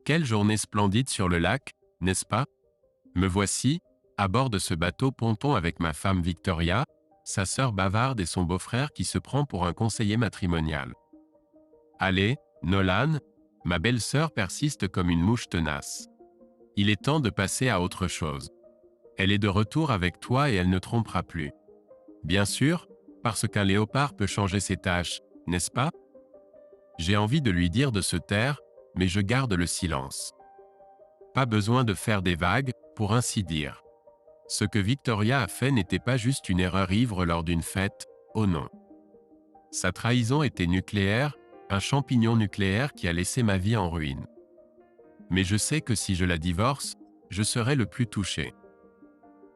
Quelle journée splendide sur le lac, n'est-ce pas? Me voici, à bord de ce bateau-ponton avec ma femme Victoria, sa sœur bavarde et son beau-frère qui se prend pour un conseiller matrimonial. Allez, Nolan, ma belle-sœur persiste comme une mouche tenace. Il est temps de passer à autre chose. Elle est de retour avec toi et elle ne trompera plus. Bien sûr, parce qu'un léopard peut changer ses tâches, n'est-ce pas? J'ai envie de lui dire de se taire, mais je garde le silence. Pas besoin de faire des vagues, pour ainsi dire. Ce que Victoria a fait n'était pas juste une erreur ivre lors d'une fête, oh non. Sa trahison était nucléaire, un champignon nucléaire qui a laissé ma vie en ruine. Mais je sais que si je la divorce, je serai le plus touché.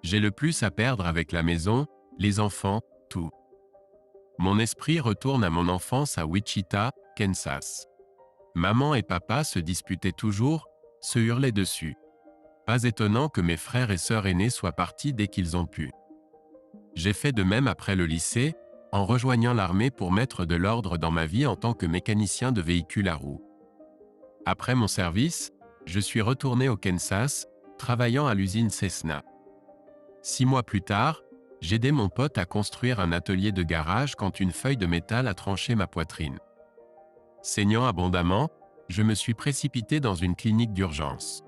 J'ai le plus à perdre avec la maison, les enfants, tout. Mon esprit retourne à mon enfance à Wichita, Kansas. Maman et papa se disputaient toujours, se hurlaient dessus. Pas étonnant que mes frères et sœurs aînés soient partis dès qu'ils ont pu. J'ai fait de même après le lycée, en rejoignant l'armée pour mettre de l'ordre dans ma vie en tant que mécanicien de véhicules à roues. Après mon service, je suis retourné au Kansas, travaillant à l'usine Cessna. 6 mois plus tard, j'aidais mon pote à construire un atelier de garage quand une feuille de métal a tranché ma poitrine. Saignant abondamment, je me suis précipité dans une clinique d'urgence.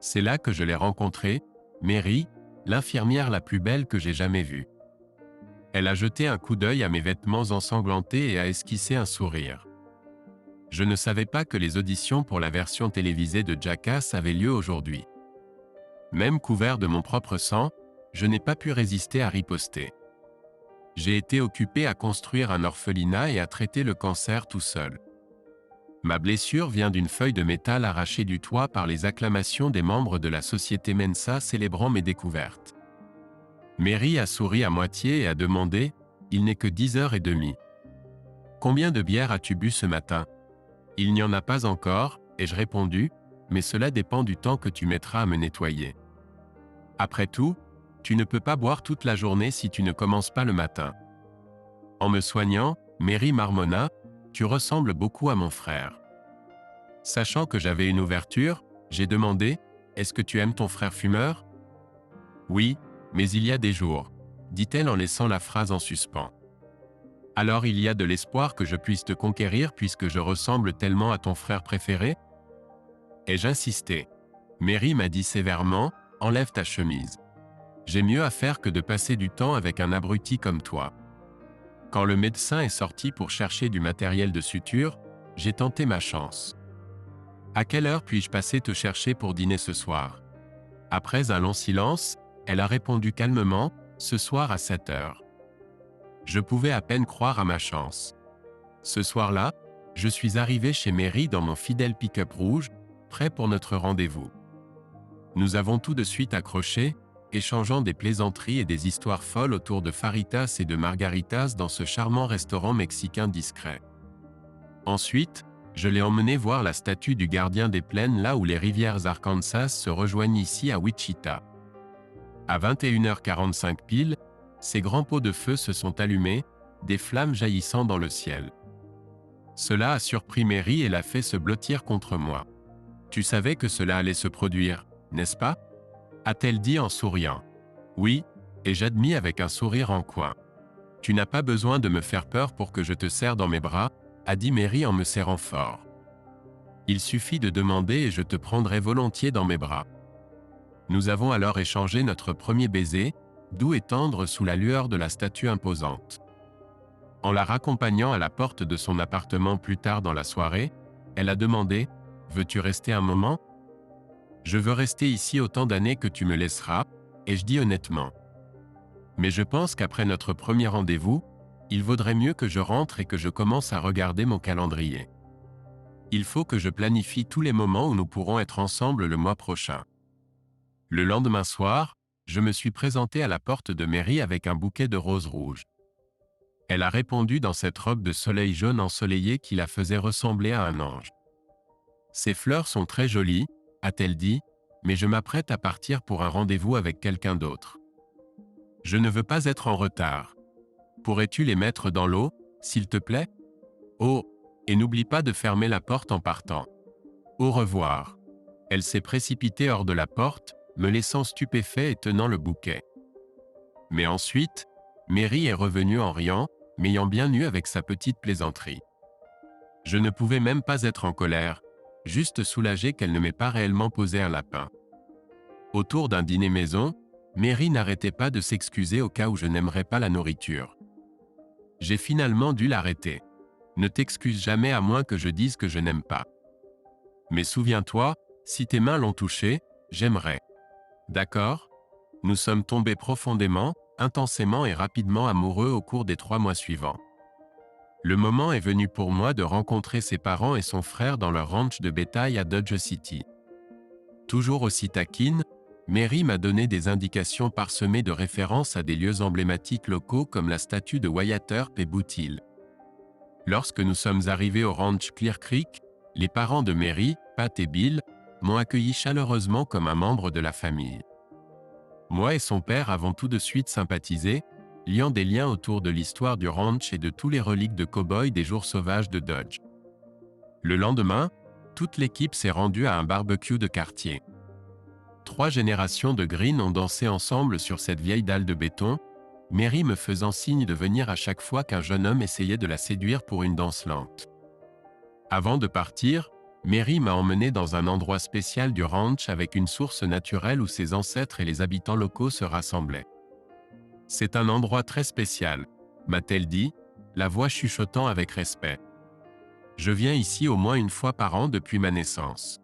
C'est là que je l'ai rencontrée, Mary, l'infirmière la plus belle que j'ai jamais vue. Elle a jeté un coup d'œil à mes vêtements ensanglantés et a esquissé un sourire. Je ne savais pas que les auditions pour la version télévisée de Jackass avaient lieu aujourd'hui. Même couvert de mon propre sang, je n'ai pas pu résister à riposter. J'ai été occupé à construire un orphelinat et à traiter le cancer tout seul. Ma blessure vient d'une feuille de métal arrachée du toit par les acclamations des membres de la société Mensa célébrant mes découvertes. Mary a souri à moitié et a demandé « Il n'est que 10h30. Combien de bières as-tu bu ce matin ?» Il n'y en a pas encore, ai-je répondu, mais cela dépend du temps que tu mettras à me nettoyer. Après tout, tu ne peux pas boire toute la journée si tu ne commences pas le matin. En me soignant, Mary marmonna, tu ressembles beaucoup à mon frère. Sachant que j'avais une ouverture, j'ai demandé, est-ce que tu aimes ton frère fumeur? Oui, mais il y a des jours, dit-elle en laissant la phrase en suspens. Alors il y a de l'espoir que je puisse te conquérir puisque je ressemble tellement à ton frère préféré? Ai-je insisté? Mary m'a dit sévèrement, enlève ta chemise. J'ai mieux à faire que de passer du temps avec un abruti comme toi. Quand le médecin est sorti pour chercher du matériel de suture, j'ai tenté ma chance. À quelle heure puis-je passer te chercher pour dîner ce soir? Après un long silence, elle a répondu calmement, ce soir à 7h. Je pouvais à peine croire à ma chance. Ce soir-là, je suis arrivé chez Mary dans mon fidèle pick-up rouge, prêt pour notre rendez-vous. Nous avons tout de suite accroché, échangeant des plaisanteries et des histoires folles autour de faritas et de margaritas dans ce charmant restaurant mexicain discret. Ensuite, je l'ai emmené voir la statue du gardien des plaines là où les rivières Arkansas se rejoignent ici à Wichita. À 21h45 pile, ces grands pots de feu se sont allumés, des flammes jaillissant dans le ciel. Cela a surpris Mary et l'a fait se blottir contre moi. Tu savais que cela allait se produire, n'est-ce pas? A-t-elle dit en souriant. Oui, et j'admis avec un sourire en coin. Tu n'as pas besoin de me faire peur pour que je te serre dans mes bras, a dit Mary en me serrant fort. Il suffit de demander et je te prendrai volontiers dans mes bras. Nous avons alors échangé notre premier baiser, doux et tendre sous la lueur de la statue imposante. En la raccompagnant à la porte de son appartement plus tard dans la soirée, elle a demandé « Veux-tu rester un moment ?» Je veux rester ici autant d'années que tu me laisseras, et je dis honnêtement. Mais je pense qu'après notre premier rendez-vous, il vaudrait mieux que je rentre et que je commence à regarder mon calendrier. Il faut que je planifie tous les moments où nous pourrons être ensemble le mois prochain. Le lendemain soir, je me suis présenté à la porte de Mary avec un bouquet de roses rouges. Elle a répondu dans cette robe de soleil jaune ensoleillé qui la faisait ressembler à un ange. Ces fleurs sont très jolies, a-t-elle dit, mais je m'apprête à partir pour un rendez-vous avec quelqu'un d'autre. Je ne veux pas être en retard. Pourrais-tu les mettre dans l'eau, s'il te plaît? Oh, et n'oublie pas de fermer la porte en partant. Au revoir. Elle s'est précipitée hors de la porte, me laissant stupéfait et tenant le bouquet. Mais ensuite, Mary est revenue en riant, m'ayant bien eu avec sa petite plaisanterie. Je ne pouvais même pas être en colère, juste soulagé qu'elle ne m'ait pas réellement posé un lapin. Autour d'un dîner maison, Mary n'arrêtait pas de s'excuser au cas où je n'aimerais pas la nourriture. J'ai finalement dû l'arrêter. Ne t'excuse jamais à moins que je dise que je n'aime pas. Mais souviens-toi, si tes mains l'ont touché, j'aimerais. D'accord ? Nous sommes tombés profondément, intensément et rapidement amoureux au cours des 3 mois suivants. Le moment est venu pour moi de rencontrer ses parents et son frère dans leur ranch de bétail à Dodge City. Toujours aussi taquine, Mary m'a donné des indications parsemées de références à des lieux emblématiques locaux comme la statue de Wyatt Earp et Boot Hill. Lorsque nous sommes arrivés au ranch Clear Creek, les parents de Mary, Pat et Bill, m'ont accueilli chaleureusement comme un membre de la famille. Moi et son père avons tout de suite sympathisé, liant des liens autour de l'histoire du ranch et de tous les reliques de cow-boys des jours sauvages de Dodge. Le lendemain, toute l'équipe s'est rendue à un barbecue de quartier. 3 générations de Green ont dansé ensemble sur cette vieille dalle de béton, Mary me faisant signe de venir à chaque fois qu'un jeune homme essayait de la séduire pour une danse lente. Avant de partir, Mary m'a emmené dans un endroit spécial du ranch avec une source naturelle où ses ancêtres et les habitants locaux se rassemblaient. C'est un endroit très spécial, m'a-t-elle dit, la voix chuchotant avec respect. Je viens ici au moins une fois par an depuis ma naissance.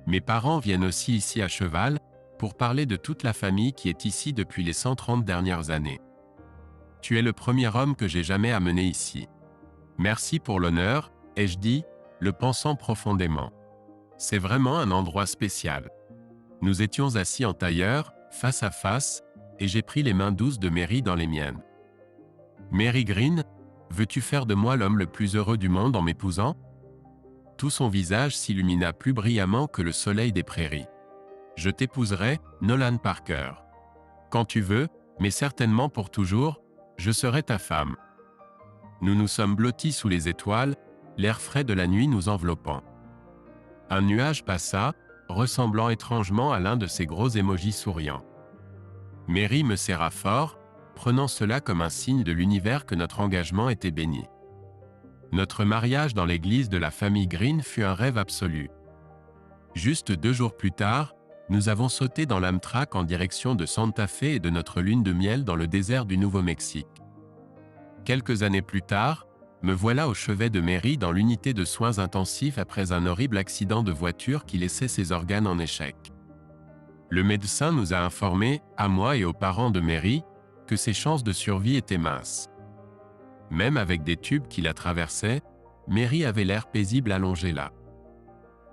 Mes parents viennent aussi ici à cheval, pour parler de toute la famille qui est ici depuis les 130 dernières années. Tu es le premier homme que j'ai jamais amené ici. Merci pour l'honneur, ai-je dit, le pensant profondément. C'est vraiment un endroit spécial. Nous étions assis en tailleur, face à face, et j'ai pris les mains douces de Mary dans les miennes. Mary Green, veux-tu faire de moi l'homme le plus heureux du monde en m'épousant ? Tout son visage s'illumina plus brillamment que le soleil des prairies. Je t'épouserai, Nolan Parker. Quand tu veux, mais certainement pour toujours, je serai ta femme. Nous nous sommes blottis sous les étoiles, l'air frais de la nuit nous enveloppant. Un nuage passa, ressemblant étrangement à l'un de ces gros émojis souriants. Mary me serra fort, prenant cela comme un signe de l'univers que notre engagement était béni. Notre mariage dans l'église de la famille Green fut un rêve absolu. Juste 2 jours plus tard, nous avons sauté dans l'Amtrak en direction de Santa Fe et de notre lune de miel dans le désert du Nouveau-Mexique. Quelques années plus tard, me voilà au chevet de Mary dans l'unité de soins intensifs après un horrible accident de voiture qui laissait ses organes en échec. Le médecin nous a informés, à moi et aux parents de Mary, que ses chances de survie étaient minces. Même avec des tubes qui la traversaient, Mary avait l'air paisible allongée là.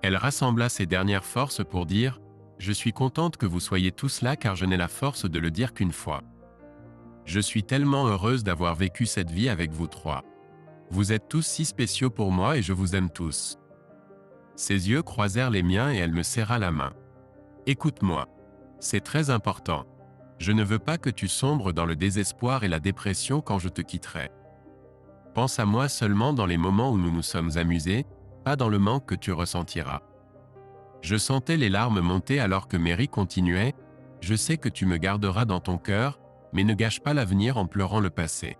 Elle rassembla ses dernières forces pour dire « Je suis contente que vous soyez tous là car je n'ai la force de le dire qu'une fois. Je suis tellement heureuse d'avoir vécu cette vie avec vous 3. Vous êtes tous si spéciaux pour moi et je vous aime tous. » Ses yeux croisèrent les miens et elle me serra la main. « Écoute-moi. C'est très important. Je ne veux pas que tu sombres dans le désespoir et la dépression quand je te quitterai. Pense à moi seulement dans les moments où nous nous sommes amusés, pas dans le manque que tu ressentiras. » Je sentais les larmes monter alors que Mary continuait « Je sais que tu me garderas dans ton cœur, mais ne gâche pas l'avenir en pleurant le passé.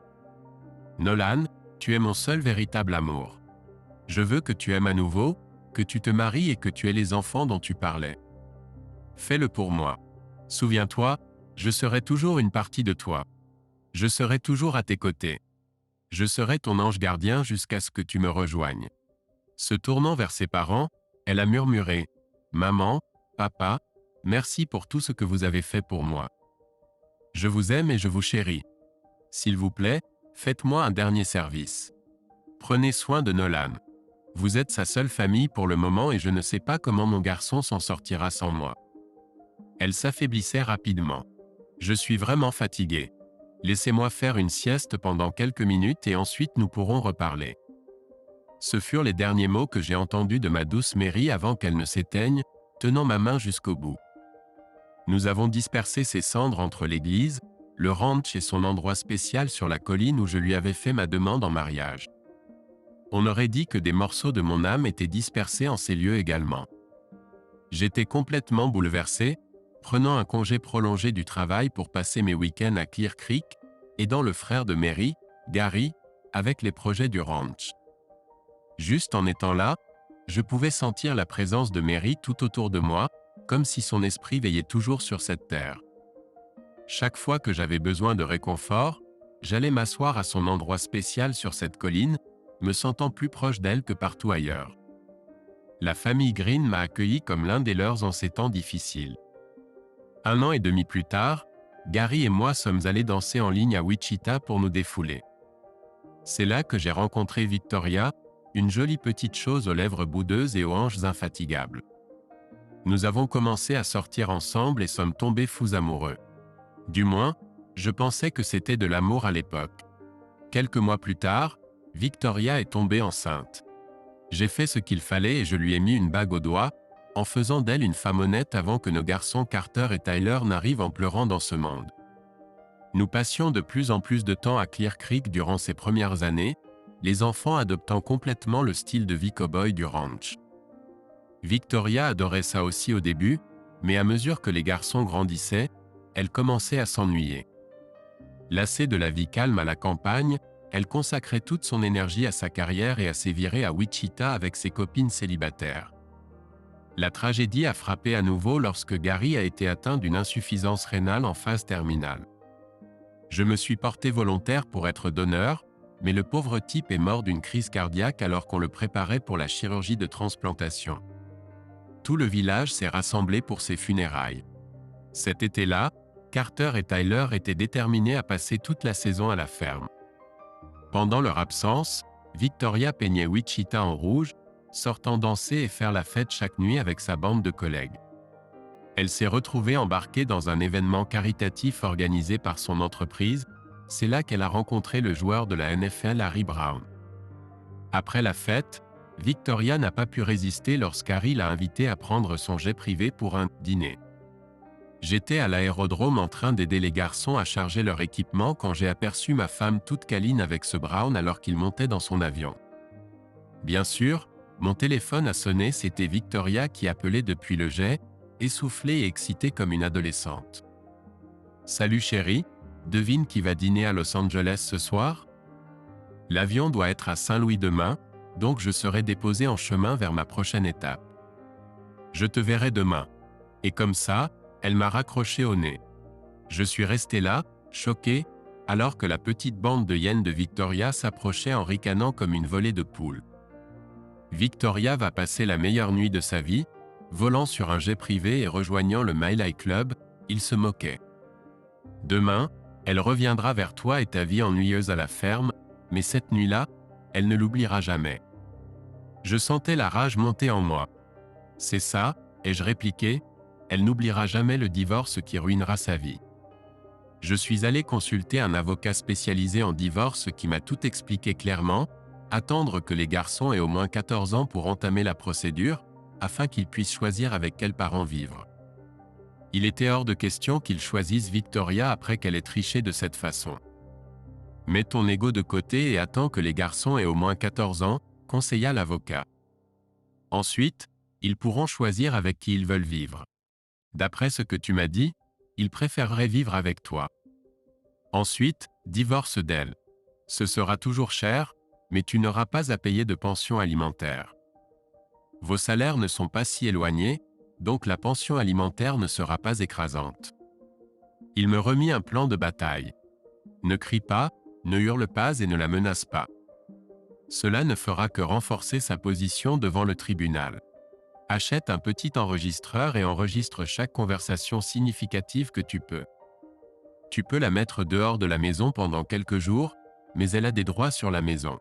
Nolan, tu es mon seul véritable amour. Je veux que tu aimes à nouveau, que tu te maries et que tu aies les enfants dont tu parlais. Fais-le pour moi. Souviens-toi, je serai toujours une partie de toi. Je serai toujours à tes côtés. Je serai ton ange gardien jusqu'à ce que tu me rejoignes. » Se tournant vers ses parents, elle a murmuré « Maman, papa, merci pour tout ce que vous avez fait pour moi. Je vous aime et je vous chéris. S'il vous plaît, faites-moi un dernier service. Prenez soin de Nolan. Vous êtes sa seule famille pour le moment et je ne sais pas comment mon garçon s'en sortira sans moi. » Elle s'affaiblissait rapidement. « Je suis vraiment fatigué. Laissez-moi faire une sieste pendant quelques minutes et ensuite nous pourrons reparler. » Ce furent les derniers mots que j'ai entendus de ma douce Mary avant qu'elle ne s'éteigne, tenant ma main jusqu'au bout. Nous avons dispersé ses cendres entre l'église, le ranch et son endroit spécial sur la colline où je lui avais fait ma demande en mariage. On aurait dit que des morceaux de mon âme étaient dispersés en ces lieux également. J'étais complètement bouleversé, prenant un congé prolongé du travail pour passer mes week-ends à Clear Creek, aidant le frère de Mary, Gary, avec les projets du ranch. Juste en étant là, je pouvais sentir la présence de Mary tout autour de moi, comme si son esprit veillait toujours sur cette terre. Chaque fois que j'avais besoin de réconfort, j'allais m'asseoir à son endroit spécial sur cette colline, me sentant plus proche d'elle que partout ailleurs. La famille Green m'a accueilli comme l'un des leurs en ces temps difficiles. 1 an et demi plus tard, Gary et moi sommes allés danser en ligne à Wichita pour nous défouler. C'est là que j'ai rencontré Victoria, une jolie petite chose aux lèvres boudeuses et aux hanches infatigables. Nous avons commencé à sortir ensemble et sommes tombés fous amoureux. Du moins, je pensais que c'était de l'amour à l'époque. Quelques mois plus tard, Victoria est tombée enceinte. J'ai fait ce qu'il fallait et je lui ai mis une bague au doigt, en faisant d'elle une femme honnête avant que nos garçons Carter et Tyler n'arrivent en pleurant dans ce monde. Nous passions de plus en plus de temps à Clear Creek durant ces premières années, les enfants adoptant complètement le style de vie cow-boy du ranch. Victoria adorait ça aussi au début, mais à mesure que les garçons grandissaient, elle commençait à s'ennuyer. Lassée de la vie calme à la campagne, elle consacrait toute son énergie à sa carrière et à ses virées à Wichita avec ses copines célibataires. La tragédie a frappé à nouveau lorsque Gary a été atteint d'une insuffisance rénale en phase terminale. Je me suis porté volontaire pour être donneur, mais le pauvre type est mort d'une crise cardiaque alors qu'on le préparait pour la chirurgie de transplantation. Tout le village s'est rassemblé pour ses funérailles. Cet été-là, Carter et Tyler étaient déterminés à passer toute la saison à la ferme. Pendant leur absence, Victoria peignait Wichita en rouge, sortant danser et faire la fête chaque nuit avec sa bande de collègues. Elle s'est retrouvée embarquée dans un événement caritatif organisé par son entreprise. C'est là qu'elle a rencontré le joueur de la NFL Harry Brown. Après la fête, Victoria n'a pas pu résister lorsqu'Harry l'a invitée à prendre son jet privé pour un dîner. J'étais à l'aérodrome en train d'aider les garçons à charger leur équipement quand j'ai aperçu ma femme toute câline avec ce Brown alors qu'il montait dans son avion. Bien sûr, mon téléphone a sonné, c'était Victoria qui appelait depuis le jet, essoufflée et excitée comme une adolescente. « Salut chérie, devine qui va dîner à Los Angeles ce soir ? L'avion doit être à Saint-Louis demain, donc je serai déposé en chemin vers ma prochaine étape. Je te verrai demain. » Et comme ça, elle m'a raccroché au nez. Je suis resté là, choqué, alors que la petite bande de hyènes de Victoria s'approchait en ricanant comme une volée de poules. Victoria va passer la meilleure nuit de sa vie, volant sur un jet privé et rejoignant le Mile High Club, il se moquait. Demain, elle reviendra vers toi et ta vie ennuyeuse à la ferme, mais cette nuit-là, elle ne l'oubliera jamais. Je sentais la rage monter en moi. C'est ça, ai-je répliqué, elle n'oubliera jamais le divorce qui ruinera sa vie. Je suis allé consulter un avocat spécialisé en divorce qui m'a tout expliqué clairement, attendre que les garçons aient au moins 14 ans pour entamer la procédure, afin qu'ils puissent choisir avec quels parents vivre. Il était hors de question qu'ils choisissent Victoria après qu'elle ait triché de cette façon. Mets ton ego de côté et attends que les garçons aient au moins 14 ans, conseilla l'avocat. Ensuite, ils pourront choisir avec qui ils veulent vivre. D'après ce que tu m'as dit, ils préféreraient vivre avec toi. Ensuite, divorce d'elle. Ce sera toujours cher, mais tu n'auras pas à payer de pension alimentaire. Vos salaires ne sont pas si éloignés, donc la pension alimentaire ne sera pas écrasante. Il me remit un plan de bataille. Ne crie pas, ne hurle pas et ne la menace pas. Cela ne fera que renforcer sa position devant le tribunal. Achète un petit enregistreur et enregistre chaque conversation significative que tu peux. Tu peux la mettre dehors de la maison pendant quelques jours, mais elle a des droits sur la maison.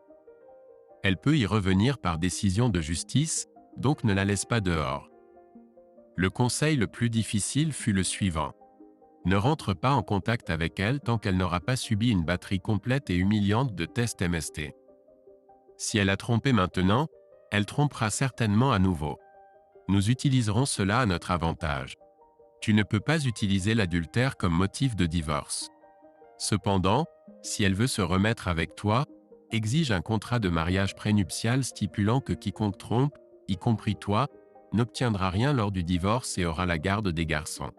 Elle peut y revenir par décision de justice, donc ne la laisse pas dehors. Le conseil le plus difficile fut le suivant. Ne rentre pas en contact avec elle tant qu'elle n'aura pas subi une batterie complète et humiliante de tests MST. Si elle a trompé maintenant, elle trompera certainement à nouveau. Nous utiliserons cela à notre avantage. Tu ne peux pas utiliser l'adultère comme motif de divorce. Cependant, si elle veut se remettre avec toi, exige un contrat de mariage prénuptial stipulant que quiconque trompe, y compris toi, n'obtiendra rien lors du divorce et aura la garde des garçons.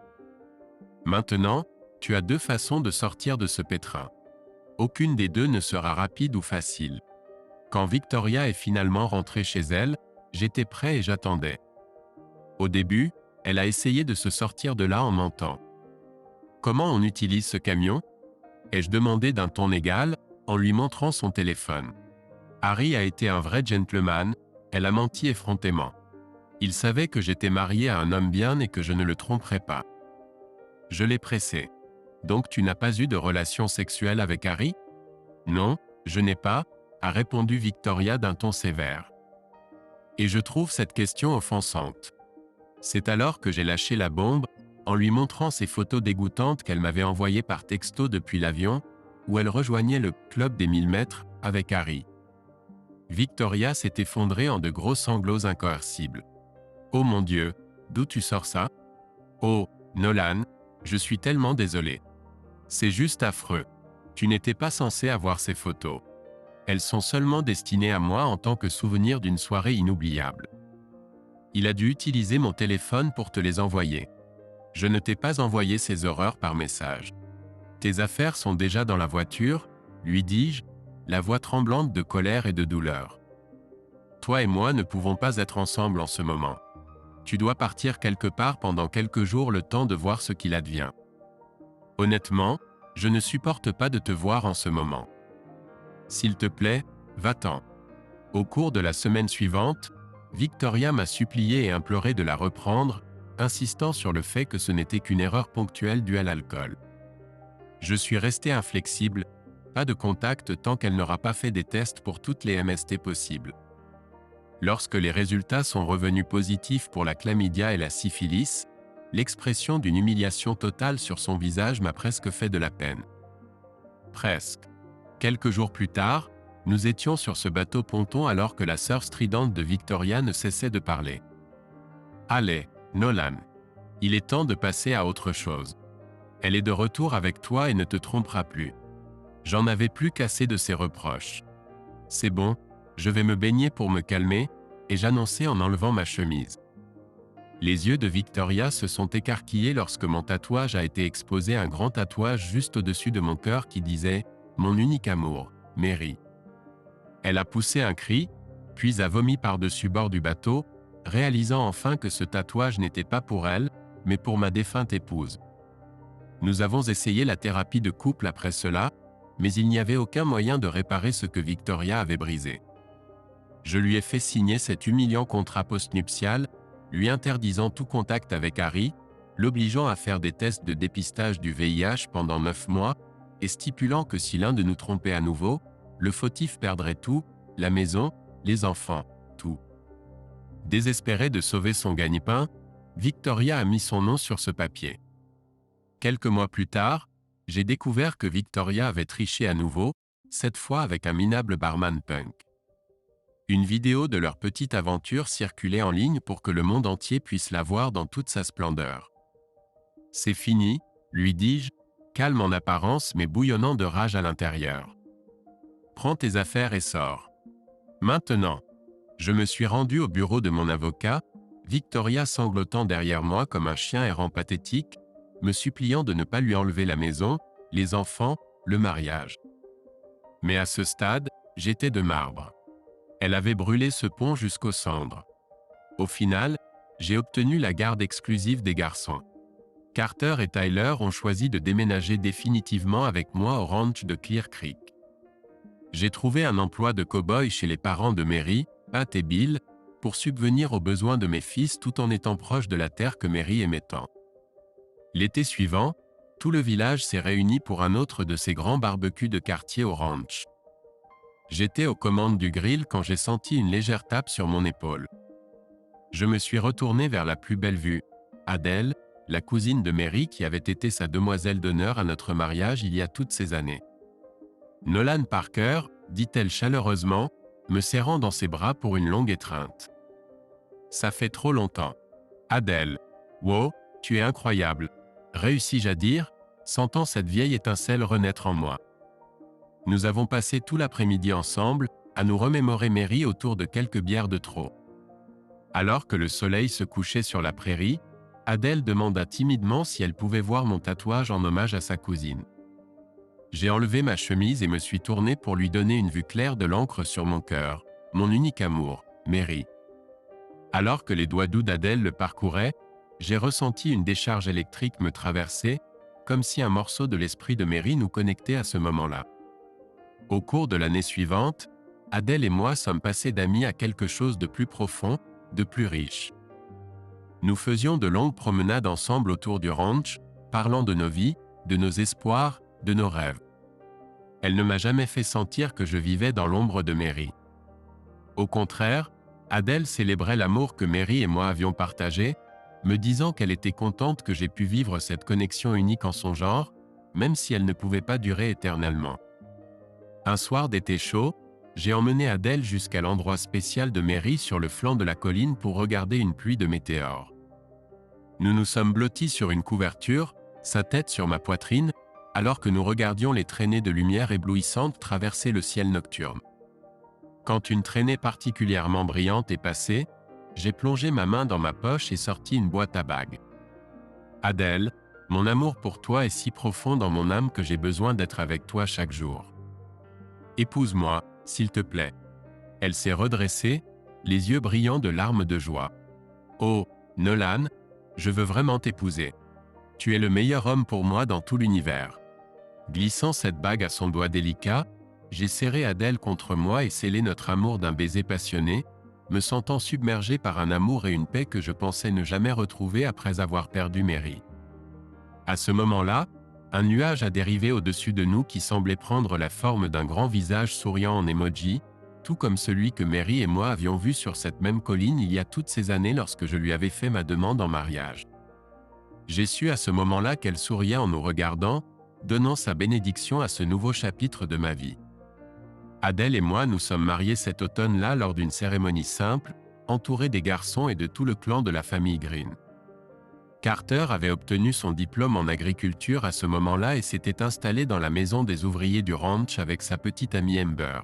Maintenant, tu as deux façons de sortir de ce pétrin. Aucune des deux ne sera rapide ou facile. Quand Victoria est finalement rentrée chez elle, j'étais prêt et j'attendais. Au début, elle a essayé de se sortir de là en mentant. Comment on utilise ce camion? Ai-je demandé d'un ton égal, en lui montrant son téléphone. Harry a été un vrai gentleman, elle a menti effrontément. Il savait que j'étais marié à un homme bien et que je ne le tromperais pas. Je l'ai pressé. Donc tu n'as pas eu de relation sexuelle avec Harry? Non, je n'ai pas, a répondu Victoria d'un ton sévère. Et je trouve cette question offensante. C'est alors que j'ai lâché la bombe, en lui montrant ces photos dégoûtantes qu'elle m'avait envoyées par texto depuis l'avion, où elle rejoignait le club des 1000 mètres avec Harry. Victoria s'est effondrée en de gros sanglots incoercibles. Oh mon Dieu, d'où tu sors ça? Oh, Nolan, je suis tellement désolé. C'est juste affreux. Tu n'étais pas censé avoir ces photos. Elles sont seulement destinées à moi en tant que souvenir d'une soirée inoubliable. Il a dû utiliser mon téléphone pour te les envoyer. Je ne t'ai pas envoyé ces horreurs par message. Tes affaires sont déjà dans la voiture, lui dis-je, la voix tremblante de colère et de douleur. Toi et moi ne pouvons pas être ensemble en ce moment. Tu dois partir quelque part pendant quelques jours le temps de voir ce qu'il advient. Honnêtement, je ne supporte pas de te voir en ce moment. S'il te plaît, va-t'en. Au cours de la semaine suivante, Victoria m'a supplié et imploré de la reprendre, insistant sur le fait que ce n'était qu'une erreur ponctuelle due à l'alcool. Je suis resté inflexible, pas de contact tant qu'elle n'aura pas fait des tests pour toutes les MST possibles. Lorsque les résultats sont revenus positifs pour la chlamydia et la syphilis, l'expression d'une humiliation totale sur son visage m'a presque fait de la peine. Presque. Quelques jours plus tard, nous étions sur ce bateau ponton alors que la sœur stridente de Victoria ne cessait de parler. Allez, Nolan. Il est temps de passer à autre chose. Elle est de retour avec toi et ne te trompera plus. J'en avais plus qu'assez de ses reproches. C'est bon, je vais me baigner pour me calmer, et j'annonçai en enlevant ma chemise. Les yeux de Victoria se sont écarquillés lorsque mon tatouage a été exposé, un grand tatouage juste au-dessus de mon cœur qui disait « Mon unique amour, Mary ». Elle a poussé un cri, puis a vomi par-dessus bord du bateau, réalisant enfin que ce tatouage n'était pas pour elle, mais pour ma défunte épouse. Nous avons essayé la thérapie de couple après cela, mais il n'y avait aucun moyen de réparer ce que Victoria avait brisé. Je lui ai fait signer cet humiliant contrat postnuptial, lui interdisant tout contact avec Harry, l'obligeant à faire des tests de dépistage du VIH pendant 9 mois, et stipulant que si l'un de nous trompait à nouveau, le fautif perdrait tout, la maison, les enfants, tout. Désespérée de sauver son gagne-pain, Victoria a mis son nom sur ce papier. Quelques mois plus tard, j'ai découvert que Victoria avait triché à nouveau, cette fois avec un minable barman punk. Une vidéo de leur petite aventure circulait en ligne pour que le monde entier puisse la voir dans toute sa splendeur. C'est fini, lui dis-je, calme en apparence mais bouillonnant de rage à l'intérieur. Prends tes affaires et sors. Maintenant. Je me suis rendu au bureau de mon avocat, Victoria sanglotant derrière moi comme un chien errant pathétique, me suppliant de ne pas lui enlever la maison, les enfants, le mariage. Mais à ce stade, j'étais de marbre. Elle avait brûlé ce pont jusqu'aux cendres. Au final, j'ai obtenu la garde exclusive des garçons. Carter et Tyler ont choisi de déménager définitivement avec moi au ranch de Clear Creek. J'ai trouvé un emploi de cow-boy chez les parents de Mary, Pat et Bill, pour subvenir aux besoins de mes fils tout en étant proche de la terre que Mary aimait tant. L'été suivant, tout le village s'est réuni pour un autre de ces grands barbecues de quartier au ranch. J'étais aux commandes du grill quand j'ai senti une légère tape sur mon épaule. Je me suis retourné vers la plus belle vue, Adèle, la cousine de Mary qui avait été sa demoiselle d'honneur à notre mariage il y a toutes ces années. Nolan Parker, dit-elle chaleureusement, me serrant dans ses bras pour une longue étreinte. Ça fait trop longtemps. Adèle. Wow, tu es incroyable. Réussis-je à dire, sentant cette vieille étincelle renaître en moi. Nous avons passé tout l'après-midi ensemble, à nous remémorer Mary autour de quelques bières de trop. Alors que le soleil se couchait sur la prairie, Adèle demanda timidement si elle pouvait voir mon tatouage en hommage à sa cousine. J'ai enlevé ma chemise et me suis tourné pour lui donner une vue claire de l'encre sur mon cœur, mon unique amour, Mary. Alors que les doigts doux d'Adèle le parcouraient, j'ai ressenti une décharge électrique me traverser, comme si un morceau de l'esprit de Mary nous connectait à ce moment-là. Au cours de l'année suivante, Adèle et moi sommes passés d'amis à quelque chose de plus profond, de plus riche. Nous faisions de longues promenades ensemble autour du ranch, parlant de nos vies, de nos espoirs, de nos rêves. Elle ne m'a jamais fait sentir que je vivais dans l'ombre de Mary. Au contraire, Adèle célébrait l'amour que Mary et moi avions partagé, me disant qu'elle était contente que j'ai pu vivre cette connexion unique en son genre, même si elle ne pouvait pas durer éternellement. Un soir d'été chaud, j'ai emmené Adèle jusqu'à l'endroit spécial de Mary sur le flanc de la colline pour regarder une pluie de météores. Nous nous sommes blottis sur une couverture, sa tête sur ma poitrine, alors que nous regardions les traînées de lumière éblouissantes traverser le ciel nocturne. Quand une traînée particulièrement brillante est passée, j'ai plongé ma main dans ma poche et sorti une boîte à bagues. Adèle, mon amour pour toi est si profond dans mon âme que j'ai besoin d'être avec toi chaque jour. Épouse-moi, s'il te plaît. Elle s'est redressée, les yeux brillants de larmes de joie. Oh, Nolan, je veux vraiment t'épouser. Tu es le meilleur homme pour moi dans tout l'univers. Glissant cette bague à son doigt délicat, j'ai serré Adèle contre moi et scellé notre amour d'un baiser passionné, me sentant submergé par un amour et une paix que je pensais ne jamais retrouver après avoir perdu Mary. À ce moment-là, un nuage a dérivé au-dessus de nous qui semblait prendre la forme d'un grand visage souriant en emoji, tout comme celui que Mary et moi avions vu sur cette même colline il y a toutes ces années lorsque je lui avais fait ma demande en mariage. J'ai su à ce moment-là qu'elle souriait en nous regardant, donnant sa bénédiction à ce nouveau chapitre de ma vie. Adèle et moi nous sommes mariés cet automne-là lors d'une cérémonie simple, entourés des garçons et de tout le clan de la famille Green. Carter avait obtenu son diplôme en agriculture à ce moment-là et s'était installé dans la maison des ouvriers du ranch avec sa petite amie Amber.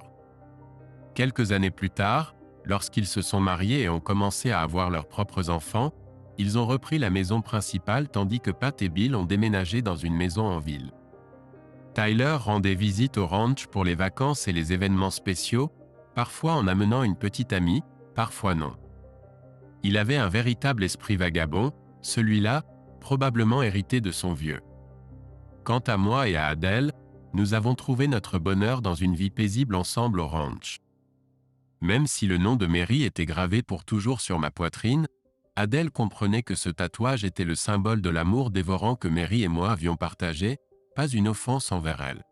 Quelques années plus tard, lorsqu'ils se sont mariés et ont commencé à avoir leurs propres enfants, ils ont repris la maison principale tandis que Pat et Bill ont déménagé dans une maison en ville. Tyler rendait visite au ranch pour les vacances et les événements spéciaux, parfois en amenant une petite amie, parfois non. Il avait un véritable esprit vagabond, celui-là, probablement hérité de son vieux. Quant à moi et à Adèle, nous avons trouvé notre bonheur dans une vie paisible ensemble au ranch. Même si le nom de Mary était gravé pour toujours sur ma poitrine, Adèle comprenait que ce tatouage était le symbole de l'amour dévorant que Mary et moi avions partagé, pas une offense envers elle.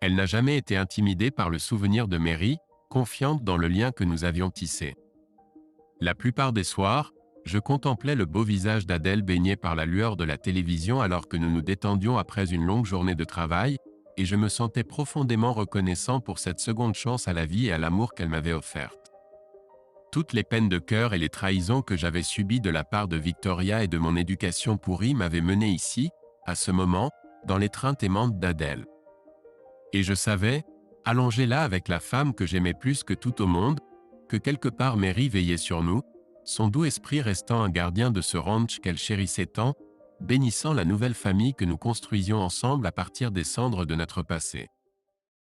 Elle n'a jamais été intimidée par le souvenir de Mary, confiante dans le lien que nous avions tissé. La plupart des soirs, je contemplais le beau visage d'Adèle baigné par la lueur de la télévision alors que nous nous détendions après une longue journée de travail, et je me sentais profondément reconnaissant pour cette seconde chance à la vie et à l'amour qu'elle m'avait offerte. Toutes les peines de cœur et les trahisons que j'avais subies de la part de Victoria et de mon éducation pourrie m'avaient mené ici, à ce moment, dans l'étreinte aimante d'Adèle. Et je savais, allongé là avec la femme que j'aimais plus que tout au monde, que quelque part Mary veillait sur nous, son doux esprit restant un gardien de ce ranch qu'elle chérissait tant, bénissant la nouvelle famille que nous construisions ensemble à partir des cendres de notre passé.